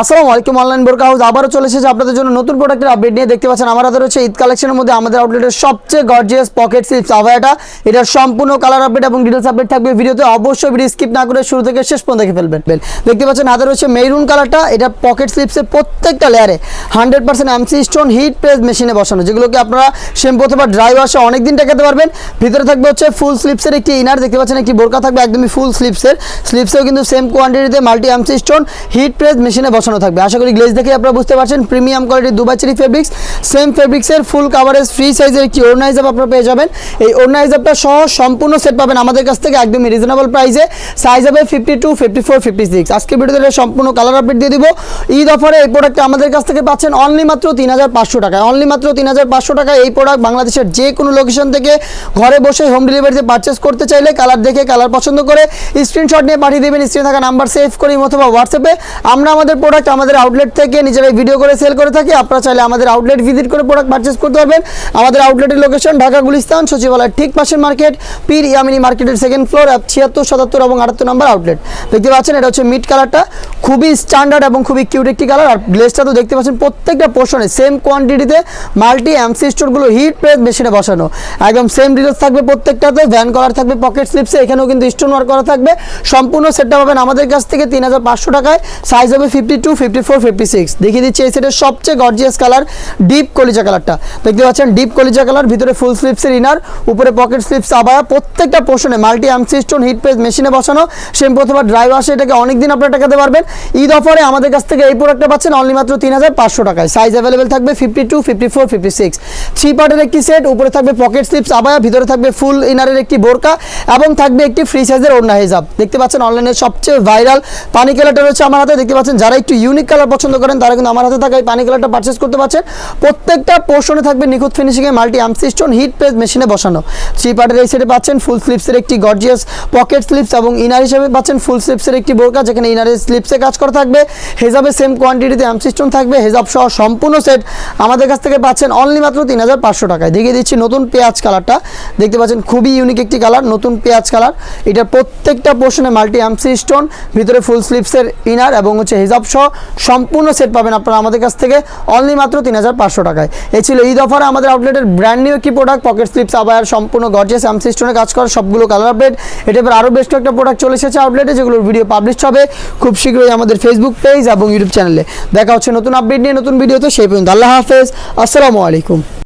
আসসালামু আলাইকুম অনলাইন বোরকা হাউস আবারও চলে এসেছে আপনাদের জন্য নতুন প্রোডাক্টের আপডেট নিয়ে। দেখতে পাচ্ছেন আমার হাতে রয়েছে ঈদ কালেকশনের মধ্যে আমাদের আউটলেটের সবচেয়ে গর্জিয়াস পকেট স্লিপস আভায়াটা। এটার সম্পূর্ণ কালার আপডেট এবং ডিটেলস আপডেট থাকবে ভিডিওতে, অবশ্যই ভিডিও স্কিপ না করে শুরু থেকে শেষ পর্যন্ত দেখে ফেলবেন। দেখতে পাচ্ছেন হাতে রয়েছে মেরুন কালারটা। এটা পকেট স্লিপসের প্রত্যেকটা লেয়ারে 100% এমসি স্টোন হিট প্রেস মেশিনে বসানো, যেগুলোকে আপনারা শ্যাম্পু অথবা ড্রাই ওয়াশে অনেকদিন টেকাতে পারবেন। ভিতরে থাকবে হচ্ছে ফুল স্লিপসের একটি ইনার, দেখতে পাচ্ছেন একটি বোরকা থাকবে একদমই ফুল স্লিপসেও কিন্তু সেম কোয়ান্টিটিতে multi MC stone heat press মেশিনে বসানো থাকবে। আশা করি গ্লেজ দেখে আপনারা বুঝতে পারছেন প্রিমিয়াম কোয়ালিটির দুবাই চেরি ফেব্রিক্স, সেম ফেব্রিক্সের ফুল কাভারেজ ফ্রি সাইজের একটি ওড়না হিসাব আপনারা পেয়ে যাবেন। এই ওড়না হিসাবটা সহ সম্পূর্ণ সেট পাবেন আমাদের কাছ থেকে একদমই রিজনেবল প্রাইসে। সাইজ হবে 52, 54, 56। আজকে ভিডিওতে সম্পূর্ণ কালার আপডেট দিয়ে দিব। ঈদ অফারে এই প্রোডাক্টটা আমাদের কাছ থেকে পাচ্ছেন অনলি মাত্র 3500 টাকায়। অনলি মাত্র 3500 টাকায় এই প্রোডাক্ট বাংলাদেশের যে কোনো লোকেশন থেকে ঘরে বসে হোম ডেলিভারিতে পারচেস করতে চাইলে কালার দেখে কালার পছন্দ করে স্ক্রিনশট নিয়ে পাঠিয়ে দেবেন। স্ক্রিনে থাকা নাম্বার সেভ করে অথবা হোয়াটসঅ্যাপে। আমরা আমাদের প্রোডাক্ট আমাদের আউটলেট থেকে নিজেরাই ভিডিও করে সেল করে থাকি। আপনারা চাইলে আমাদের আউটলেট ভিজিট করে প্রোডাক্ট পারচেস করতে পারবেন। আমাদের আউটলেটের লোকেশন ঢাকা গুলিস্তান সচিবালয়ের ঠিক পাশের মার্কেট, পীর ইয়ামিনী মার্কেটের সেকেন্ড ফ্লোর, 76, 77 এবং 78 নম্বর আউটলেট। দেখতে পাচ্ছেন এটা হচ্ছে মিড কালারটা, খুবই স্ট্যান্ডার্ড এবং খুবই কিউট একটি কালার। আর গ্লেজটা তো দেখতে পাচ্ছেন প্রত্যেকটা পোর্শনে সেম কোয়ান্টিটিতে মাল্টি এমসি স্টোরগুলো হিট প্রেস মেশিনে বসানো, একদম সেম ডিটেলস থাকবে প্রত্যেকটাতে। ভ্যান কলার থাকবে পকেট স্লিপসে, এখানেও কিন্তু স্টোন ওয়ার্ক করা থাকবে। সম্পূর্ণ সেটটা পাবেন আমাদের কাছ থেকে 3500 টাকায়। সাইজ হবে 52, 54, 56। দেখিয়ে দিচ্ছি এই সেটের সবচেয়ে গর্জিয়াস কালার ডিপ কলিজা কালারটা। দেখতে পাচ্ছেন ডিপ কলিজা কালার, ভিতরে ফুল স্লিপসের ইনার, উপরে পকেট স্লিপস আবায়া, প্রত্যেকটা পোর্শনে multi MC stone heat press মেশিনে বসানো। শ্যাম্পু অথবা ড্রাই ওয়াশে এটাকে অনেকদিন আপনারা টাকাতে পারবেন। ঈদ অফারে আমাদের কাছ থেকে এই প্রোডাক্টটা পাচ্ছেন অনলি মাত্র 3500 টাকায়। সাইজ অ্যাভেলেবেল থাকবে 52, 54, 56। 3 পার্টের একটি সেট, উপরে থাকবে পকেট স্লিপস আবায়া, ভিতরে থাকবে ফুল ইনারের একটি বোরকা এবং থাকবে একটি ফ্রি সাইজের ওড়না হিজাব। দেখতে পাচ্ছেন অনলাইনে সবচেয়ে ভাইরাল পানি কালারটা রয়েছে আমার হাতে। দেখতে পাচ্ছেন যারা একটু ইউনিক কালার পছন্দ করেন তারা কিন্তু আমার হাতে থাকা এই পানি কালারটা পারচেস করতে পারছেন। প্রত্যেকটা পোর্শনে থাকবে নিখুঁত ফিনিশিংয়ে multi MC stone heat press মেশিনে বসানো। 3 পার্টের এই সেটে পাচ্ছেন ফুল স্লিপসের একটি গর্জিয়াস পকেট স্লিপস এবং ইনার হিসেবে পাচ্ছেন ফুল স্লিপসের একটি বোরকা, যেখানে ইনারের স্লিপসে কাজ করা থাকবে। হেজাবে সেম কোয়ান্টিটিতে এমসি স্টোন থাকবে। হেজাব সহ সম্পূর্ণ সেট আমাদের কাছ থেকে পাচ্ছেন অনলি মাত্র 3500 টাকায়। দেখিয়ে দিচ্ছি নতুন পেঁয়াজ কালারটা। দেখতে পাচ্ছেন খুবই ইউনিক একটি কালার, নতুন পেঁয়াজ কালার। এটার প্রত্যেকটা পোর্শনে মাল্টি এমসি স্টোন, ভিতরে ফুল স্লিপসের ইনার এবং হচ্ছে হেজাব সহ সম্পূর্ণ সেট পাবেন আপনারা আমাদের কাছ থেকে অনলি মাত্র 3500 টাকায়। এই ছিল ঈদ অফারে আমাদের আউটলেটের ব্র্যান্ড নিউ একটি প্রোডাক্ট, পকেট স্লিপস আবায়ার সম্পূর্ণ গর্জিয়াস এমসি স্টোনে কাজ করা সবগুলো কালার আপডেট। এটা এবার আরও বেশ কয়েকটা প্রোডাক্ট চলে এসেছে আউটলেটে, যেগুলোর ভিডিও পাবলিশ হবে খুব শীঘ্রই আমাদের ফেসবুক পেজ এবং ইউটিউব চ্যানেলে। দেখা হচ্ছে নতুন আপডেট নিয়ে নতুন ভিডিওতে। সেই পর্যন্ত আল্লাহ হাফেজ, আসসালামু আলাইকুম।